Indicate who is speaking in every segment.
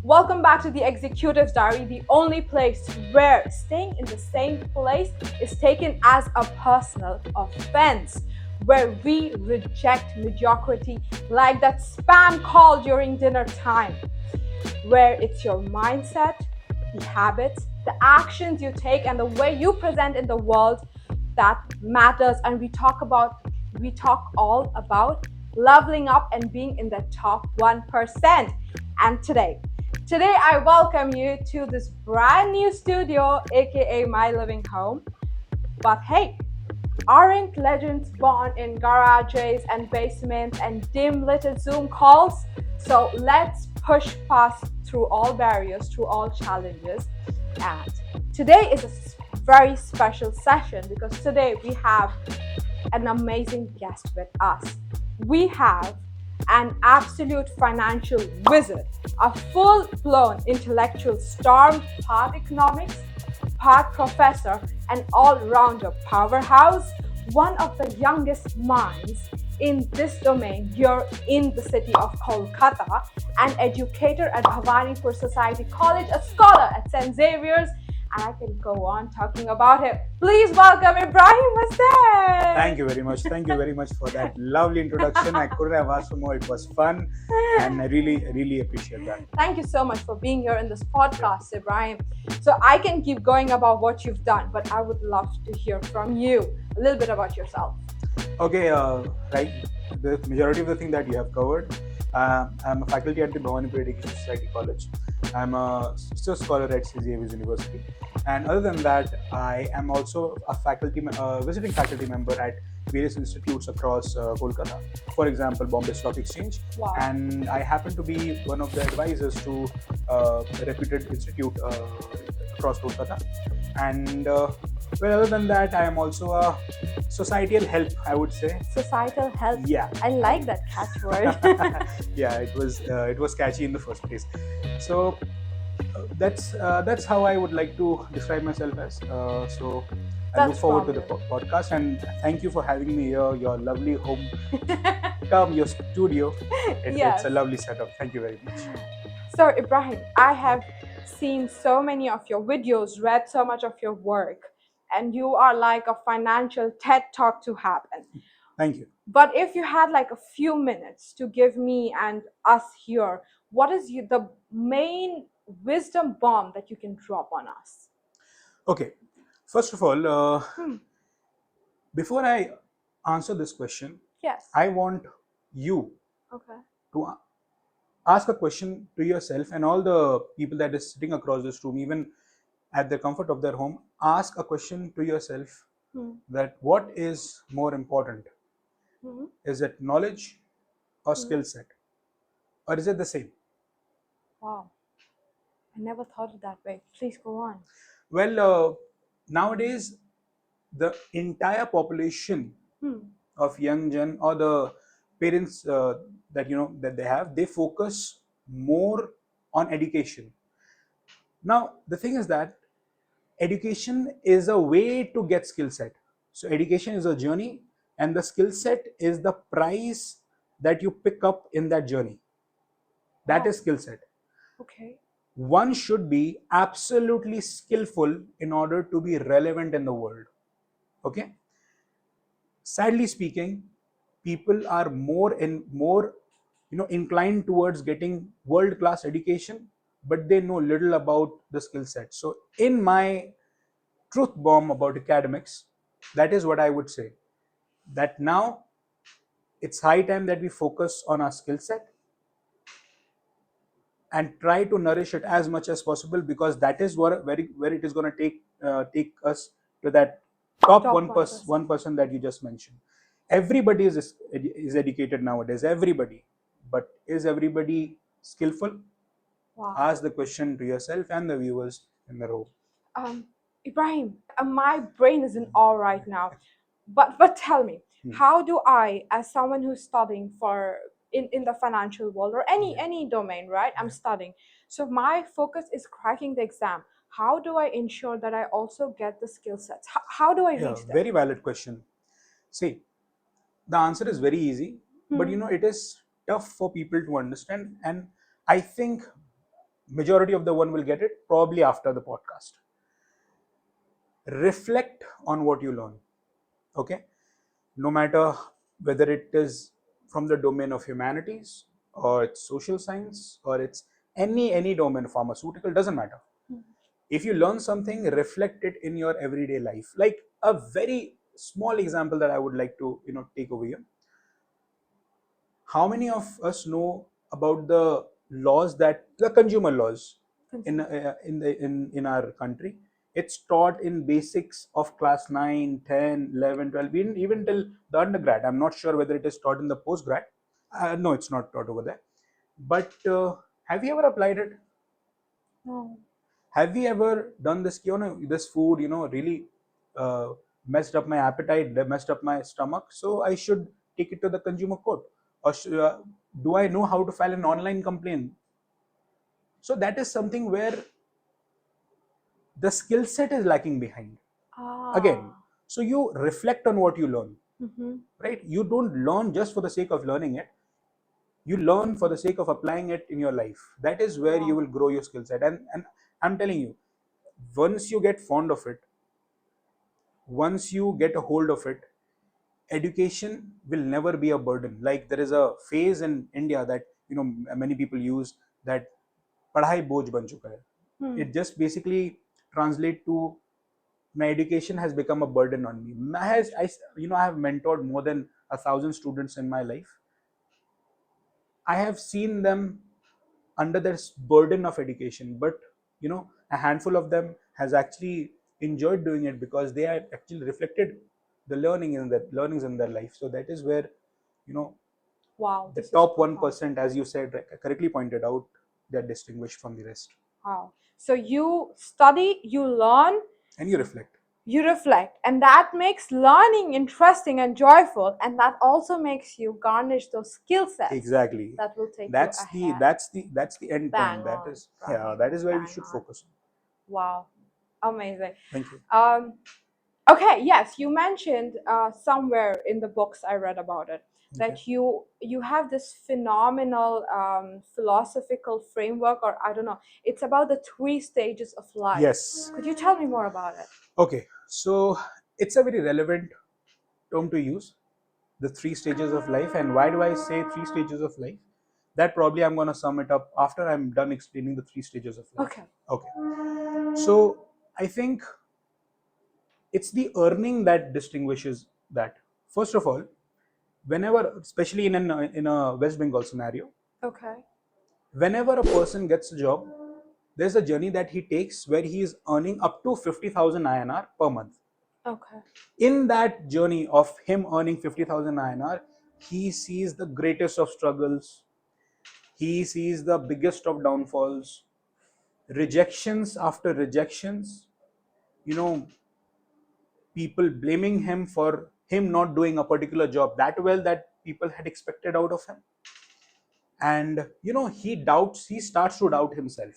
Speaker 1: Welcome back to the Executive's Diary, the only place where staying in the same place is taken as a personal offense, where we reject mediocrity like that spam call during dinner time, where it's your mindset, the habits, the actions you take, and the way you present in the world that matters. And we talk all about leveling up and being in the top 1%. And today I welcome you to this brand new studio, aka my living home. But hey, aren't legends born in garages and basements and dim lit Zoom calls? So let's push past through all barriers, through all challenges. And today is a very special session because today we have an amazing guest with us. We have an absolute financial wizard, a full blown intellectual storm, part economics, part professor, an all rounder powerhouse, one of the youngest minds in this domain here in the city of Kolkata, an educator at Bhawanipur Society College, a scholar at St. Xavier's, and I can go on talking about it. Please welcome Ibrahim Hussain.
Speaker 2: Thank you very much. Thank you very much for that lovely introduction. I couldn't have asked for more. It was fun, and I really appreciate that.
Speaker 1: Thank you so much for being here in this podcast, Ibrahim. So I can keep going about what you've done, but I would love to hear from you a little bit about yourself.
Speaker 2: Okay, right. The majority of the thing that you have covered. I'm a faculty at the Bhawanipur Education Society College. I'm a sister scholar at St. Xavier's University, and other than that, I am also a visiting faculty member at various institutes across Kolkata. For example, Bombay Stock Exchange,
Speaker 1: Wow.
Speaker 2: and I happen to be one of the advisors to a reputed institute across Kolkata. And well, other than that, I am also a societal help, I would say.
Speaker 1: Societal health.
Speaker 2: Yeah.
Speaker 1: I like that catchword.
Speaker 2: Yeah, it was catchy in the first place. So that's how I would like to describe myself as. So I look forward to the podcast, and thank you for having me here. Your lovely home, your studio. It's a lovely setup. Thank you very much.
Speaker 1: So Ibrahim, I have seen so many of your videos, read so much of your work, and you are like a financial TED talk to happen.
Speaker 2: Thank you.
Speaker 1: But if you had like a few minutes to give me and us here, what is the main wisdom bomb that you can drop on us?
Speaker 2: Okay, first of all, before I answer this question,
Speaker 1: yes,
Speaker 2: I want you to ask a question to yourself and all the people that is sitting across this room, even at the comfort of their home. Ask a question to yourself that what is more important? Is it knowledge or skill set, or is it the same?
Speaker 1: Wow, I never thought it that way. Please go on.
Speaker 2: Well, nowadays the entire population of young gen or the parents that they have, they focus more on education. Now the thing is that education is a way to get skill set. So education is a journey, and the skill set is the price that you pick up in that journey. That is skill set.
Speaker 1: Okay.
Speaker 2: One should be absolutely skillful in order to be relevant in the world. Okay. Sadly speaking, people are more inclined towards getting world class education, but they know little about the skill set. So in my truth bomb about academics, that is what I would say, that now it's high time that we focus on our skill set and try to nourish it as much as possible, because that is where it is going to take us to that top 1% that you just mentioned. Everybody is educated nowadays, everybody, but is everybody skillful? Wow. Ask the question to yourself and the viewers in the room.
Speaker 1: Ibrahim, my brain is in awe right now. But tell me, how do I, as someone who's studying for in the financial world or any domain, right? I'm studying. So my focus is cracking the exam. How do I ensure that I also get the skill sets? How do I reach that?
Speaker 2: Very valid question. See, the answer is very easy, but it is tough for people to understand. And I think majority of the one will get it probably after the podcast. Reflect on what you learn. Okay, no matter whether it is from the domain of humanities or it's social science or it's any domain, pharmaceutical, doesn't matter. If you learn something, reflect it in your everyday life. Like a very small example that I would like to take over here. How many of us know about the laws, that the consumer laws in our country? It's taught in basics of class 9, 10, 11, 12, even till the undergrad. I'm not sure whether it is taught in the postgrad. No, it's not taught over there. But have you ever applied it?
Speaker 1: No.
Speaker 2: Have you ever done this? This food, really uh, messed up my appetite, messed up my stomach. So I should take it to the consumer court, or do I know how to file an online complaint? So that is something where the skill set is lacking behind. Again, so you reflect on what you learn, right? You don't learn just for the sake of learning it. You learn for the sake of applying it in your life. That is where you will grow your skill set. And I'm telling you, once you get fond of it, once you get a hold of it, education will never be a burden. Like there is a phase in India that many people use, that padhai boj ban chuka hai. It just basically translate to, my education has become a burden on me. I have mentored more than 1,000 students in my life. I have seen them under this burden of education, but a handful of them has actually enjoyed doing it because they have actually reflected the learnings in their life. So that is where you know
Speaker 1: Wow,
Speaker 2: the
Speaker 1: this is
Speaker 2: top
Speaker 1: profound.
Speaker 2: 1%, as you said, correctly pointed out, they're distinguished from the rest.
Speaker 1: Wow. So you study, you learn,
Speaker 2: And you reflect.
Speaker 1: you reflect, and that makes learning interesting and joyful, and that also makes you garnish those skill sets
Speaker 2: Exactly.
Speaker 1: that will take
Speaker 2: That's
Speaker 1: you
Speaker 2: the
Speaker 1: ahead.
Speaker 2: that's the end
Speaker 1: Bang
Speaker 2: point. That
Speaker 1: on,
Speaker 2: is,
Speaker 1: bang
Speaker 2: yeah,
Speaker 1: on,
Speaker 2: that is where we
Speaker 1: bang
Speaker 2: should
Speaker 1: on.
Speaker 2: focus on.
Speaker 1: Wow, amazing.
Speaker 2: Thank you.
Speaker 1: Okay, yes, you mentioned somewhere in the books I read about it that
Speaker 2: Okay.
Speaker 1: you have this phenomenal philosophical framework, or I don't know. It's about the 3 stages of life.
Speaker 2: Yes.
Speaker 1: Could you tell me more about it?
Speaker 2: Okay. So it's a very relevant term to use, the 3 stages of life. And why do I say 3 stages of life? That probably I'm going to sum it up after I'm done explaining the 3 stages of life.
Speaker 1: Okay.
Speaker 2: Okay. So I think it's the earning that distinguishes that. First of all, whenever, especially in a West Bengal scenario,
Speaker 1: Okay.
Speaker 2: whenever a person gets a job, there's a journey that he takes where he is earning up to 50,000 INR per month.
Speaker 1: Okay.
Speaker 2: In that journey of him earning 50,000 INR, he sees the greatest of struggles, he sees the biggest of downfalls, rejections after rejections, you know, people blaming him for him not doing a particular job that well that people had expected out of him. And he starts to doubt himself.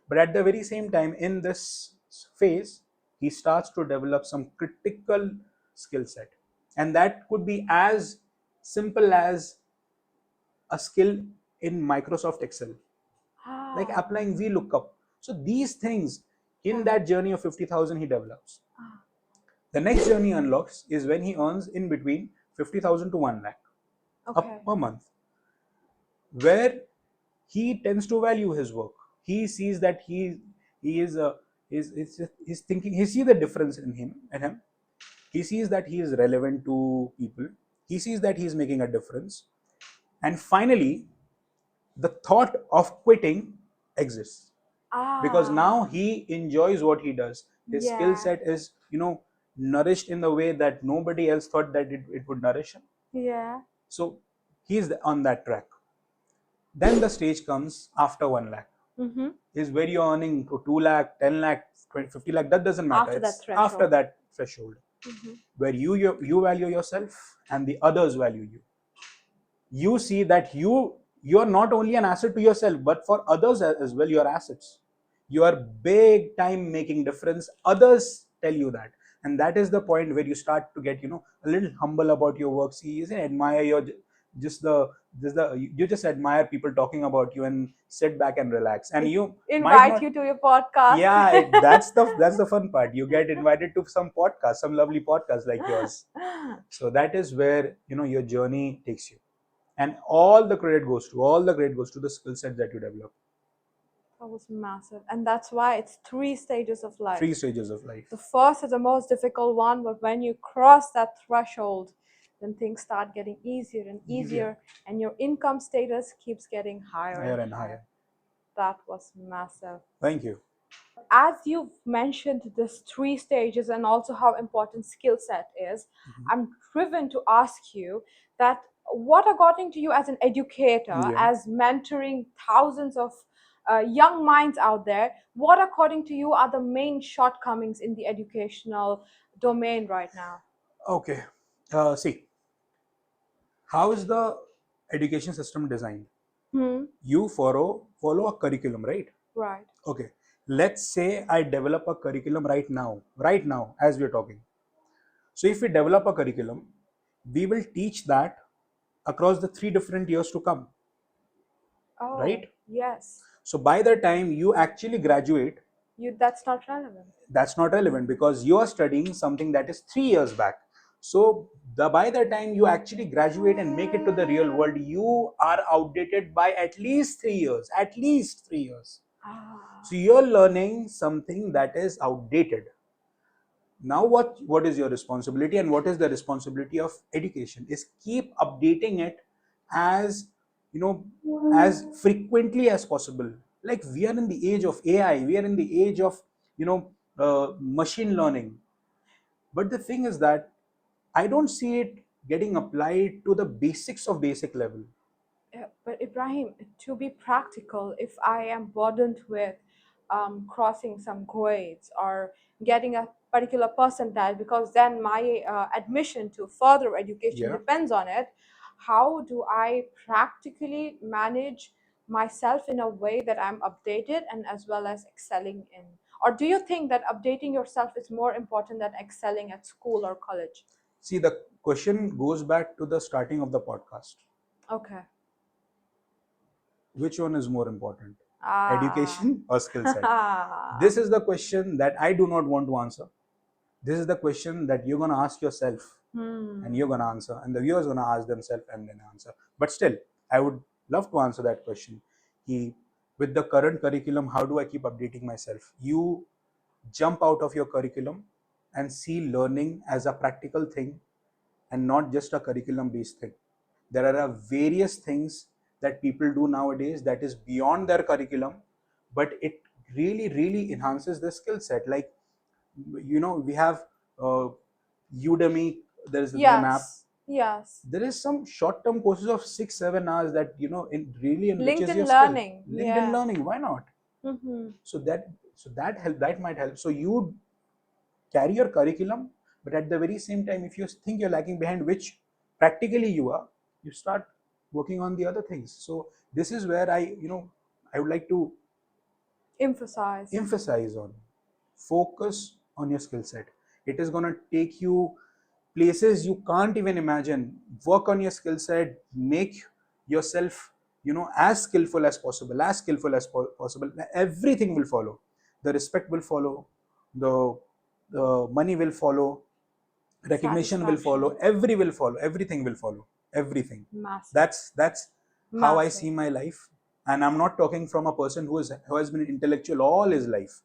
Speaker 2: But at the very same time, in this phase, he starts to develop some critical skill set. And that could be as simple as a skill in Microsoft Excel, like applying VLOOKUP. So these things, in that journey of 50,000, he develops. The next journey unlocks is when he earns in between 50,000 to 1 lakh per month, where he tends to value his work. He sees that he is a he's thinking, he sees the difference in him. He sees that he is relevant to people. He sees that he is making a difference. And finally, the thought of quitting exists, because now he enjoys what he does. His skill set is nourished in the way that nobody else thought that it would nourish him.
Speaker 1: Yeah.
Speaker 2: So he's on that track. Then the stage comes after 1 lakh. Is where you're earning to 2 lakh, 10 lakh, 20, 50 lakh. That doesn't matter.
Speaker 1: After that
Speaker 2: It's
Speaker 1: threshold.
Speaker 2: after that threshold, where you value yourself and the others value you. You see that you're not only an asset to yourself, but for others as well, your assets. You are big time making difference. Others tell you that. And that is the point where you start to get a little humble about your work. See, admire just the you just admire people talking about you and sit back and relax, and you might
Speaker 1: Invite
Speaker 2: not.
Speaker 1: you to your podcast.
Speaker 2: Yeah, that's the fun part. You get invited to some podcast, some lovely podcast like yours. So that is where your journey takes you, and all the credit goes to the skill set that you develop.
Speaker 1: That was massive. And that's why it's 3 stages of life.
Speaker 2: 3 stages of life.
Speaker 1: The first is the most difficult one, but when you cross that threshold, then things start getting easier and easier, and your income status keeps getting higher and higher. That was massive.
Speaker 2: Thank you.
Speaker 1: As you've mentioned this 3 stages and also how important skill set is, I'm driven to ask you that what, according to you, as an educator, as mentoring thousands of young minds out there, what, according to you, are the main shortcomings in the educational domain right now?
Speaker 2: Okay. See, how is the education system designed? You follow a curriculum, right?
Speaker 1: Right.
Speaker 2: Okay. Let's say I develop a curriculum right now, as we're talking. So if we develop a curriculum, we will teach that across the 3 different years to come, right?
Speaker 1: Yes.
Speaker 2: So by the time you actually graduate,
Speaker 1: That's not relevant.
Speaker 2: that's not relevant because you are studying something that is 3 years back. So by the time you actually graduate and make it to the real world, you are outdated by at least 3 years. At least 3 years. So you're learning something that is outdated. Now what is your responsibility, and what is the responsibility of education is keep updating it as as frequently as possible. Like, we are in the age of AI, we are in the age of machine learning, but the thing is that I don't see it getting applied to the basics of basic level.
Speaker 1: But Ibrahim, to be practical, if I am burdened with crossing some grades or getting a particular percentile, because then my admission to further education depends on it, how do I practically manage myself in a way that I'm updated and as well as excelling in? Or do you think that updating yourself is more important than excelling at school or college?
Speaker 2: See, the question goes back to the starting of the podcast.
Speaker 1: Okay.
Speaker 2: Which one is more important, education or skill set? This
Speaker 1: This
Speaker 2: is the question that I do not want to answer. This is the question that you're going to ask yourself, and you're going to answer, and the viewers going to ask themselves and then answer. But still, I would love to answer that question. With the current curriculum, how do I keep updating myself? You jump out of your curriculum and see learning as a practical thing and not just a curriculum based thing. There are various things that people do nowadays that is beyond their curriculum, but it really enhances the skill set. Like, we have uh, Udemy. There is an app.
Speaker 1: Yes.
Speaker 2: There is some short-term courses of 6-7 hours that really enriches
Speaker 1: LinkedIn
Speaker 2: your
Speaker 1: learning.
Speaker 2: skill. LinkedIn learning, why not?
Speaker 1: Mm-hmm.
Speaker 2: So that might help. So you carry your curriculum, but at the very same time, if you think you're lagging behind, which practically you are, you start working on the other things. So this is where I would like to emphasize on focus on your skill set. It is going to take you places you can't even imagine. Work on your skill set, make yourself as skillful as possible, possible. Everything will follow. The respect will follow, the money will follow, recognition will follow, everything will follow, everything.
Speaker 1: Massive.
Speaker 2: That's how I see my life. And I'm not talking from a person who has been intellectual all his life.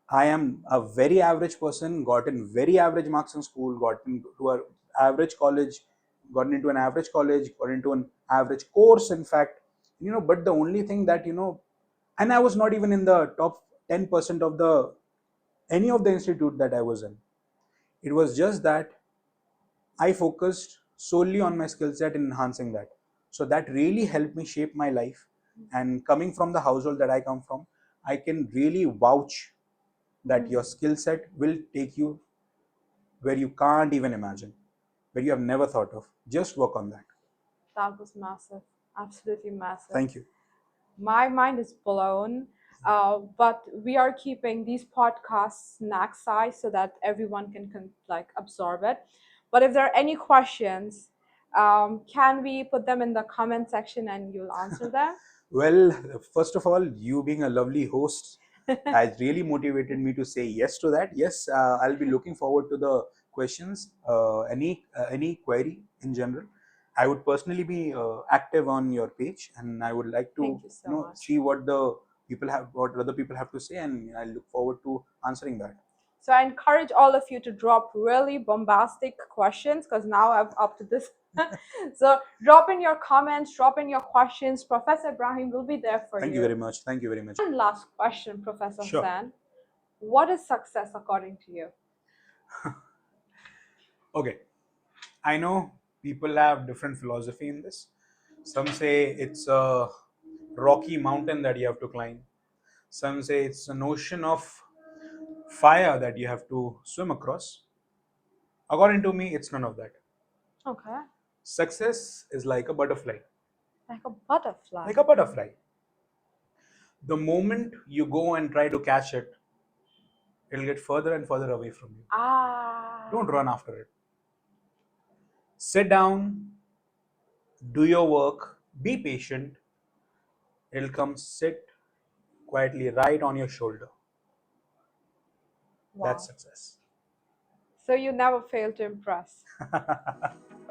Speaker 2: I am a very average person, gotten very average marks in school, got into an average college, got into an average college, got into an average course, in fact. But the only thing that, and I was not even in the top 10% of the any of the institute that I was in. It was just that I focused solely on my skill set and enhancing that. So that really helped me shape my life. And coming from the household that I come from, I can really vouch that your skill set will take you where you can't even imagine, where you have never thought of. Just work on that.
Speaker 1: That was massive. Absolutely massive.
Speaker 2: Thank you.
Speaker 1: My mind is blown. But we are keeping these podcasts snack size so that everyone can like absorb it. But if there are any questions, Can we put them in the comment section and you'll answer them?
Speaker 2: Well, first of all, you being a lovely host has really motivated me to say yes to that. Yes, I'll be looking forward to the questions. Any query in general, I would personally be active on your page, and I would like to
Speaker 1: Thank you so much.
Speaker 2: see what other people have to say, and I look forward to answering that.
Speaker 1: So I encourage all of you to drop really bombastic questions because now I've up to this. So drop in your comments, drop in your questions. Professor Ibrahim will be there for
Speaker 2: Thank you very much. Thank you very much.
Speaker 1: One last question, Professor
Speaker 2: Sure.
Speaker 1: Hussain. What is success according to you?
Speaker 2: Okay, I know people have different philosophy in this. Some say it's a rocky mountain that you have to climb. Some say it's a notion of fire that you have to swim across. According to me, it's none of that.
Speaker 1: Okay.
Speaker 2: Success is like a butterfly.
Speaker 1: Like a butterfly.
Speaker 2: Like a butterfly. The moment you go and try to catch it, it'll get further and further away from you. Don't run after it. Sit down, do your work, be patient. It'll come sit quietly right on your shoulder.
Speaker 1: Wow.
Speaker 2: That's success.
Speaker 1: So you never fail to impress.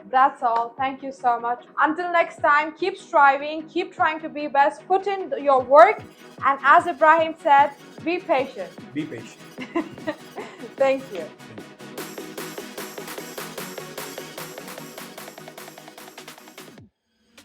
Speaker 1: That's all. Thank you so much. Until next time, keep striving, keep trying to be best, put in your work, and as Ibrahim said, be patient.
Speaker 2: Be patient.
Speaker 1: Thank you.